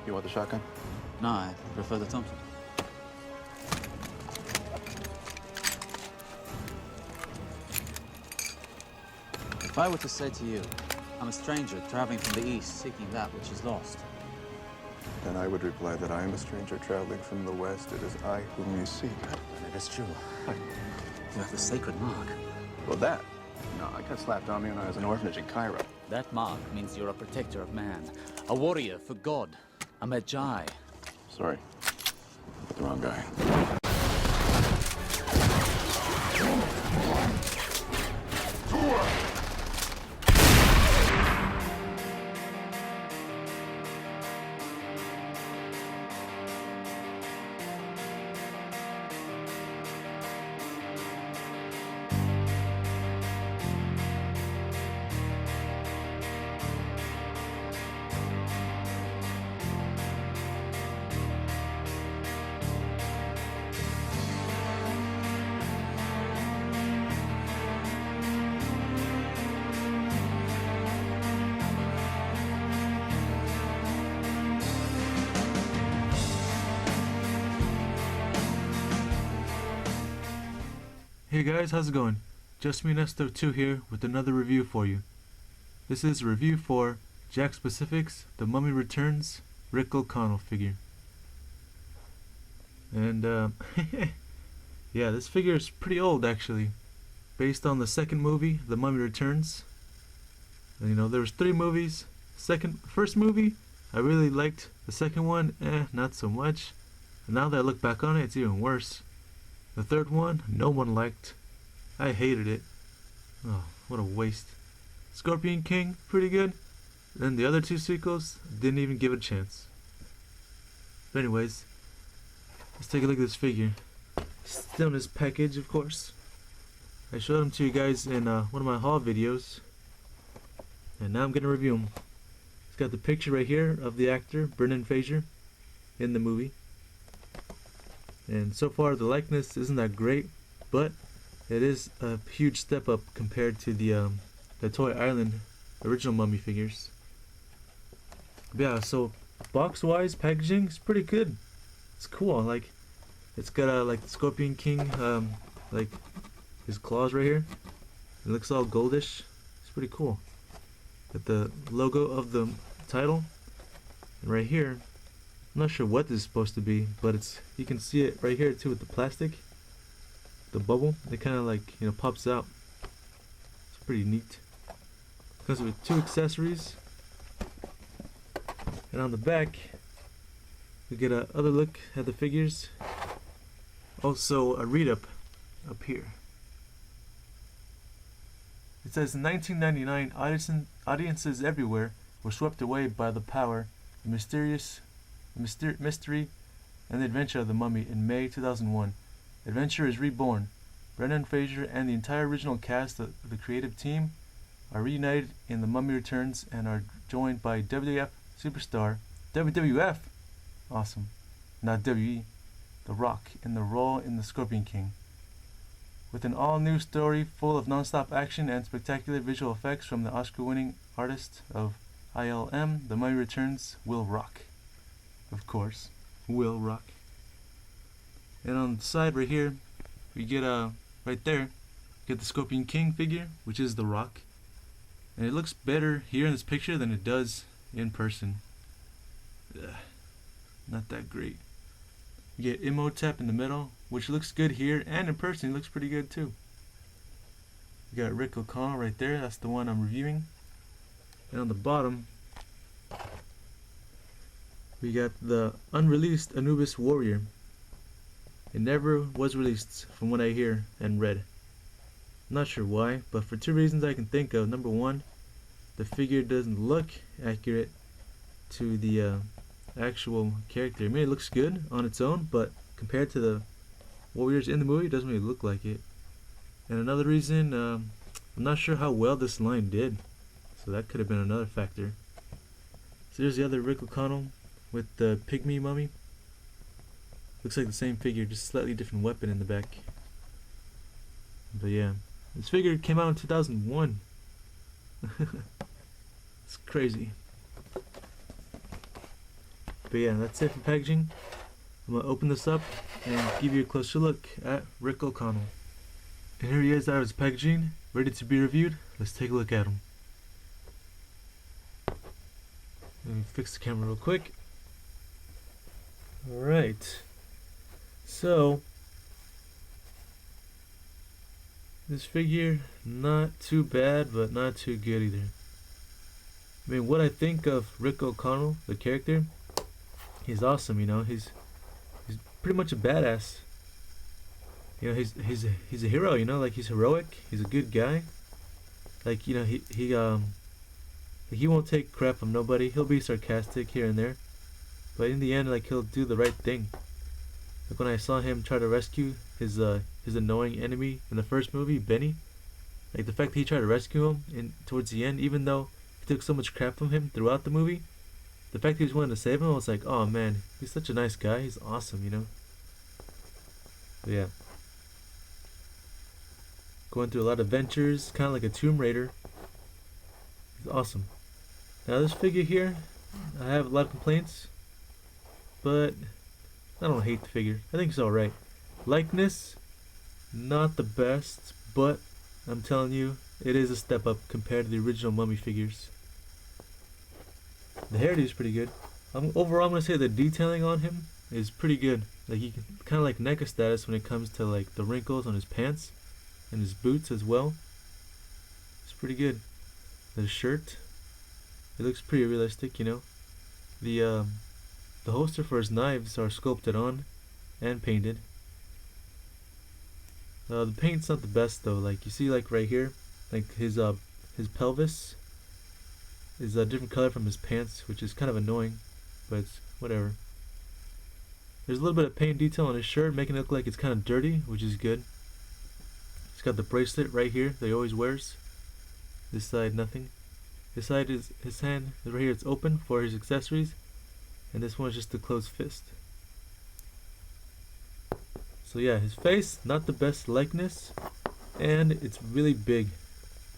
You want the shotgun? No, I prefer the Thompson. If I were to say to you, I'm a stranger traveling from the east seeking that which is lost. Then I would reply that I am a stranger traveling from the west. It is I whom you seek. And it is true. You have the sacred mark. Well, that? No, I got slapped on me when I was in an orphanage in Cairo. That mark means you're a protector of man, a warrior for God, a Magi. Sorry. The wrong guy. Hey guys, how's it going? Just me Nesto 2 here with another review for you. This is a review for Jakks Specifics, The Mummy Returns, Rick O'Connell figure. And yeah, this figure is pretty old actually. Based on the second movie, The Mummy Returns. And, you know, there was 3 movies. First movie, I really liked. The second one, not so much. And now that I look back on it, it's even worse. The third one, no one liked. I hated it. Oh, what a waste. Scorpion King, pretty good. Then the other 2 sequels, didn't even give it a chance. But anyways, let's take a look at this figure. Still in this package, of course. I showed them to you guys in one of my haul videos. And now I'm going to review them. It's got the picture right here of the actor, Brendan Fraser, in the movie. And so far the likeness isn't that great, but it is a huge step up compared to the Toy Island original Mummy figures. But yeah, so box wise, packaging is pretty good. It's cool. Like, it's got like the Scorpion King, like his claws right here. It looks all goldish. It's pretty cool. Got the logo of the title, and right here, I'm not sure what this is supposed to be, but you can see it right here too with the plastic, the bubble. It kind of like, you know, pops out. It's pretty neat. Comes with 2 accessories, and on the back we get a other look at the figures. Also a read up here. It says in 1999, audiences everywhere were swept away by the power, the mystery, and the adventure of the Mummy. In May 2001, Adventure is reborn. Brendan Fraser and the entire original cast of the creative team are reunited in The Mummy Returns and are joined by WWF superstar, awesome, not WWE, The Rock, in the role in The Scorpion King. With an all-new story full of non-stop action and spectacular visual effects from the Oscar-winning artist of ILM, The Mummy Returns will rock. Of course, will rock. And on the side right here, we get right there, get the Scorpion King figure, which is The Rock. And it looks better here in this picture than it does in person. Ugh, not that great. You get Imhotep in the middle, which looks good here, and in person it looks pretty good too. You got Rick O'Connell right there, that's the one I'm reviewing. And on the bottom, we got the unreleased Anubis Warrior. It never was released from what I hear and read. Not sure why, but for 2 reasons I can think of. Number 1, the figure doesn't look accurate to the actual character. I mean, it looks good on its own, but compared to the warriors in the movie, it doesn't really look like it. And another reason, I'm not sure how well this line did, so that could have been another factor. So there's the other Rick O'Connell with the pygmy mummy. Looks like the same figure, just slightly different weapon in the back. But yeah, this figure came out in 2001. It's crazy. But yeah, that's it for packaging. I'm gonna open this up and give you a closer look at Rick O'Connell. And here he is out of his packaging, ready to be reviewed. Let's take a look at him. Let me fix the camera real quick. Alright. So, this figure, not too bad, but not too good either. I mean, what I think of Rick O'Connell, the character, he's awesome, you know. He's pretty much a badass. You know, he's a hero, you know, like he's heroic, he's a good guy. Like, you know, he won't take crap from nobody. He'll be sarcastic here and there, but in the end, like, he'll do the right thing. Like when I saw him try to rescue his annoying enemy in the first movie, Benny, like the fact that he tried to rescue him towards the end, even though he took so much crap from him throughout the movie, the fact that he was willing to save him, I was like, oh man, he's such a nice guy. He's awesome, you know. But yeah, going through a lot of adventures, kind of like a Tomb Raider. He's awesome. Now this figure here, I have a lot of complaints, but I don't hate the figure. I think it's alright. Likeness, not the best, but I'm telling you, it is a step up compared to the original Mummy figures. The hairdo is pretty good. Overall, I'm gonna say the detailing on him is pretty good. Like, you can kind of like NECA status when it comes to like the wrinkles on his pants and his boots as well. It's pretty good. The shirt, it looks pretty realistic, you know. The holster for his knives are sculpted on and painted. The paint's not the best though. Like you see, like right here, like his pelvis is a different color from his pants, which is kind of annoying, but it's whatever. There's a little bit of paint detail on his shirt, making it look like it's kind of dirty, which is good. He's got the bracelet right here that he always wears. This side, nothing. This side is his hand. Right here, it's open for his accessories. And this one is just a closed fist. So yeah, his face, not the best likeness, and it's really big.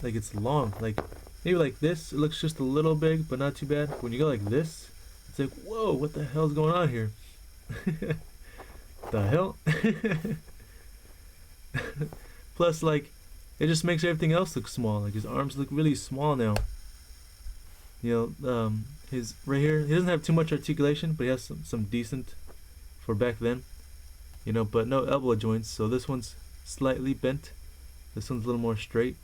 Like, it's long. Like, maybe like this, it looks just a little big, but not too bad. When you go like this, it's like, whoa, what the hell's going on here? The hell? Plus, like, it just makes everything else look small. Like, his arms look really small now. You know, his right here, he doesn't have too much articulation, but he has some decent for back then, you know, but no elbow joints. So this one's slightly bent, this one's a little more straight.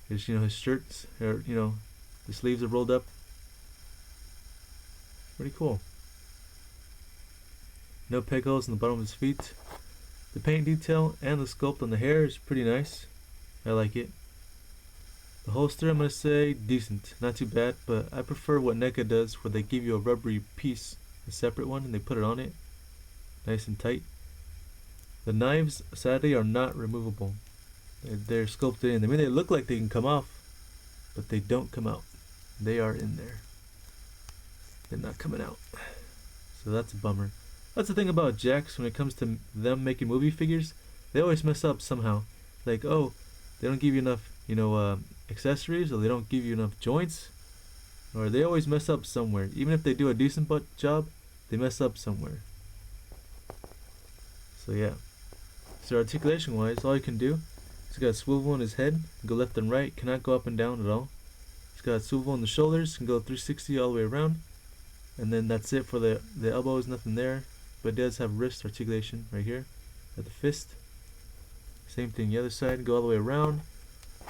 His, you know, his shirts are, you know, the sleeves are rolled up. Pretty cool. No peg holes in the bottom of his feet. The paint detail and the sculpt on the hair is pretty nice. I like it. The holster, I'm going to say decent, not too bad, but I prefer what NECA does, where they give you a rubbery piece, a separate one, and they put it on it, nice and tight. The knives, sadly, are not removable. They're sculpted in. I mean, they look like they can come off, but they don't come out. They are in there. They're not coming out. So that's a bummer. That's the thing about Jakks when it comes to them making movie figures. They always mess up somehow. Like, oh, they don't give you enough, you know, accessories, or they don't give you enough joints, or they always mess up somewhere. Even if they do a decent job, they mess up somewhere. So yeah. So articulation wise, all you can do, he's got a swivel in his head, go left and right, cannot go up and down at all. He's got a swivel in the shoulders, can go 360 all the way around, and then that's it for the elbows, nothing there. But it does have wrist articulation right here at the fist. Same thing the other side, go all the way around.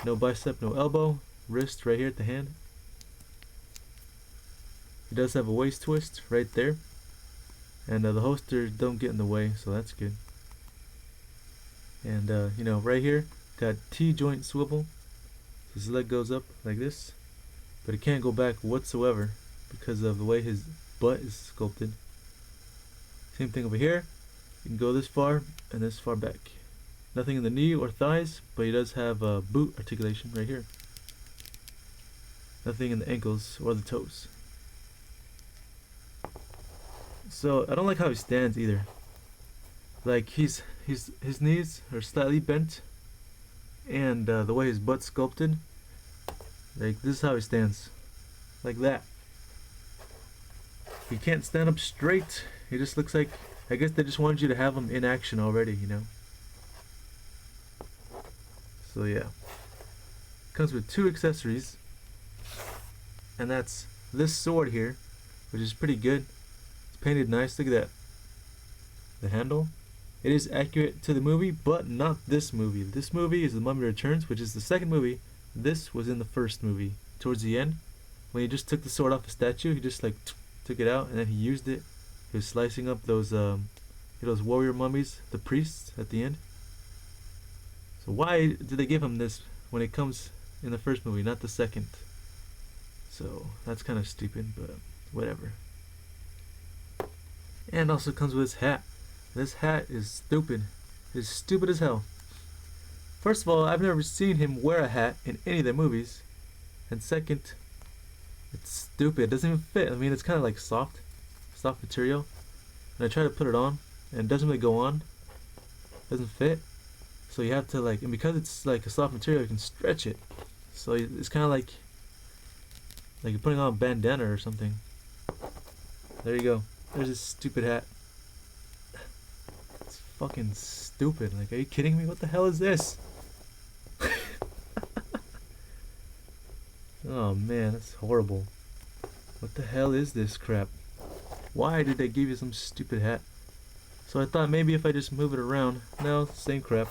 No bicep, no elbow. Wrist right here at the hand. He does have a waist twist right there. And the holster don't get in the way, so that's good. And you know, right here, got T-joint swivel. So his leg goes up like this, but it can't go back whatsoever because of the way his butt is sculpted. Same thing over here. You can go this far and this far back. Nothing in the knee or thighs, but he does have boot articulation right here. Nothing in the ankles or the toes. So I don't like how he stands either. Like his knees are slightly bent, and the way his butt's sculpted, like this is how he stands, like that. He can't stand up straight. He just looks like, I guess they just wanted you to have him in action already, you know. So yeah. Comes with 2 accessories. And that's this sword here, which is pretty good. It's painted nice. Look at that. The handle. It is accurate to the movie, but not this movie. This movie is The Mummy Returns, which is the second movie. This was in the first movie. Towards the end, when he just took the sword off the statue, he just like took it out and then he used it. He was slicing up those warrior mummies, the priests at the end. So why did they give him this when it comes in the first movie, not the second? So that's kind of stupid, but whatever. And also comes with his hat. This hat is stupid. It's stupid as hell. First of all, I've never seen him wear a hat in any of the movies. And second, it's stupid. It doesn't even fit. I mean, it's kind of like soft material. And I try to put it on, and it doesn't really go on. It doesn't fit. So you have to like, and because it's like a soft material, you can stretch it. So it's kind of like you're putting on a bandana or something. There you go. There's this stupid hat. It's fucking stupid. Like, are you kidding me? What the hell is this? Oh man, that's horrible. What the hell is this crap? Why did they give you some stupid hat? So I thought maybe if I just move it around. No, same crap.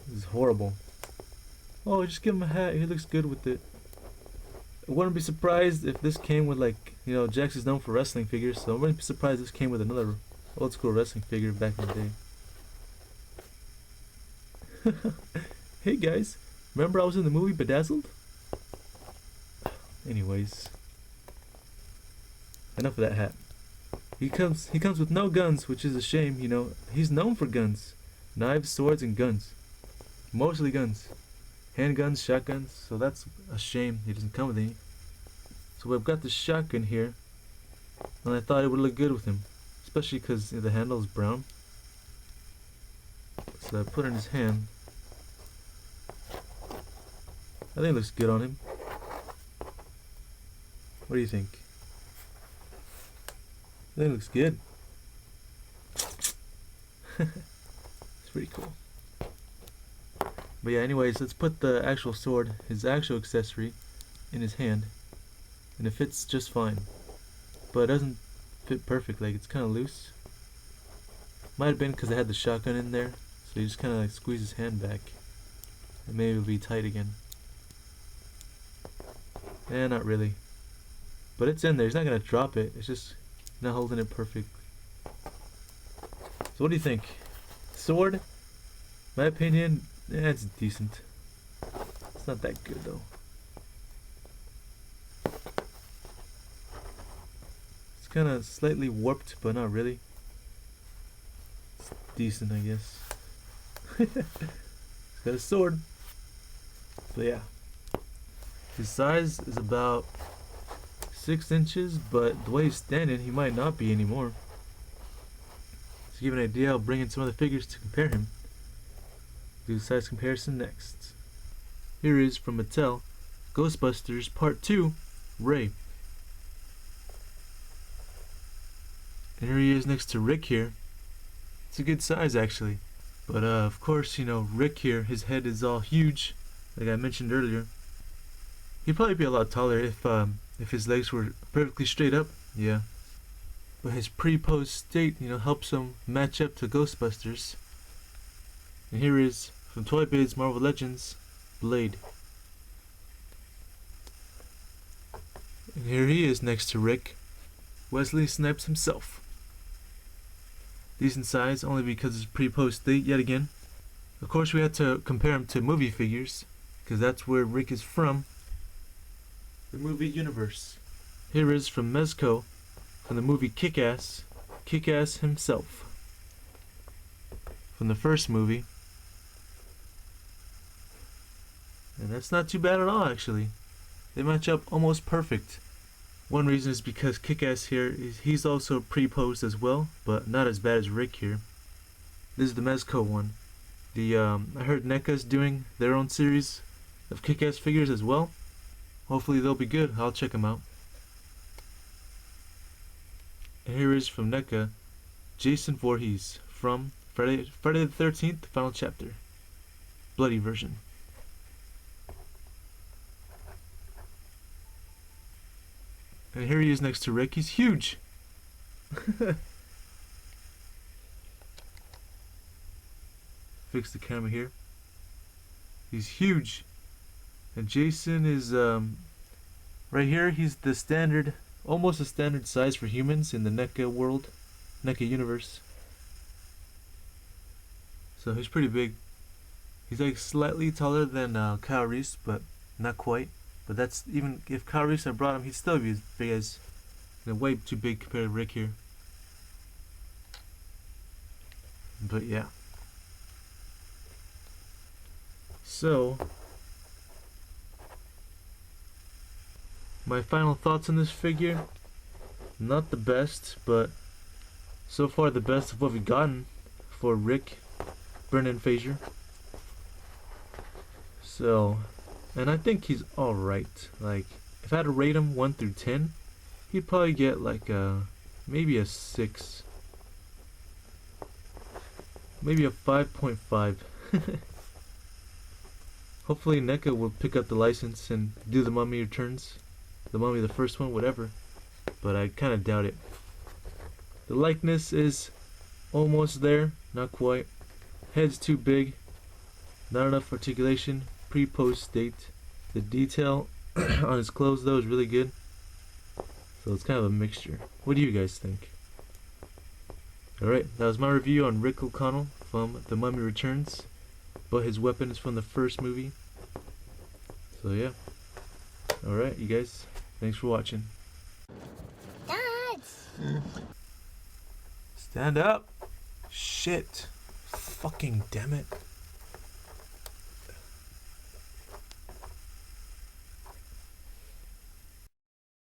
This is horrible. Oh, just give him a hat. He looks good with it. I wouldn't be surprised if this came with, like, you know, Jakks is known for wrestling figures, so I wouldn't be surprised if this came with another old school wrestling figure back in the day. Hey guys, remember I was in the movie Bedazzled? Anyways, enough of that hat. He comes with no guns, which is a shame, you know. He's known for guns. Knives, swords, and guns. Mostly guns. Handguns, shotguns, so that's a shame he doesn't come with any. So we've got the shotgun here, and I thought it would look good with him, especially because the handle is brown. So I put it in his hand. I think it looks good on him. What do you think? I think it looks good. It's pretty cool. But yeah, anyways, let's put the actual sword, his actual accessory, in his hand. And it fits just fine. But it doesn't fit perfect, like it's kind of loose. Might have been because I had the shotgun in there. So you just kind of like squeeze his hand back. And maybe it'll be tight again. Eh, not really. But it's in there, he's not going to drop it. It's just not holding it perfect. So what do you think? Sword? My opinion, it's decent. It's not that good though. It's kind of slightly warped, but not really. It's decent, I guess. It's got a sword. So yeah. His size is about 6 inches, but the way he's standing, he might not be anymore. To give you an idea, I'll bring in some other figures to compare him. Do the size comparison next. Here is from Mattel, Ghostbusters Part 2, Ray. And here he is next to Rick here. It's a good size actually. But of course, you know, Rick here, his head is all huge, like I mentioned earlier. He'd probably be a lot taller if his legs were perfectly straight up, yeah. But his pre-pose state, you know, helps him match up to Ghostbusters. And here is, from Toy Biz Marvel Legends, Blade. And here he is next to Rick, Wesley Snipes himself. Decent size, only because his pre-pose state yet again. Of course we had to compare him to movie figures, because that's where Rick is from. The movie universe. Here is from Mezco, from the movie Kick-Ass, Kick-Ass himself. From the first movie. And that's not too bad at all, actually. They match up almost perfect. One reason is because Kick-Ass here, he's also pre-posed as well, but not as bad as Rick here. This is the Mezco one. I heard NECA's doing their own series of Kick-Ass figures as well. Hopefully they'll be good. I'll check them out. And here is from NECA, Jason Voorhees from Friday the 13th, final chapter. Bloody version. And here he is next to Rick. He's huge. Fix the camera here. He's huge. And Jason is right here. He's the standard, almost a standard size for humans in the NECA world, NECA universe. So he's pretty big. He's like slightly taller than Kyle Reese, but not quite. But that's, even if Kyle Reese had brought him, he'd still be as big as, way too big compared to Rick here. But yeah. So, my final thoughts on this figure, not the best, but so far the best of what we've gotten for Rick, Brendan Fraser. So, and I think he's alright. Like, if I had to rate him 1 through 10, he'd probably get like maybe a 6. Maybe a 5.5. Hopefully NECA will pick up the license and do the Mummy Returns. The Mummy, the first one, whatever. But I kind of doubt it. The likeness is almost there, not quite. Head's too big. Not enough articulation. Pre-post state. The detail on his clothes though is really good. So it's kind of a mixture. What do you guys think? Alright, that was my review on Rick O'Connell from The Mummy Returns. But his weapon is from the first movie. So yeah. Alright, you guys. Thanks for watching. Dad! Stand up! Shit. Fucking damn it.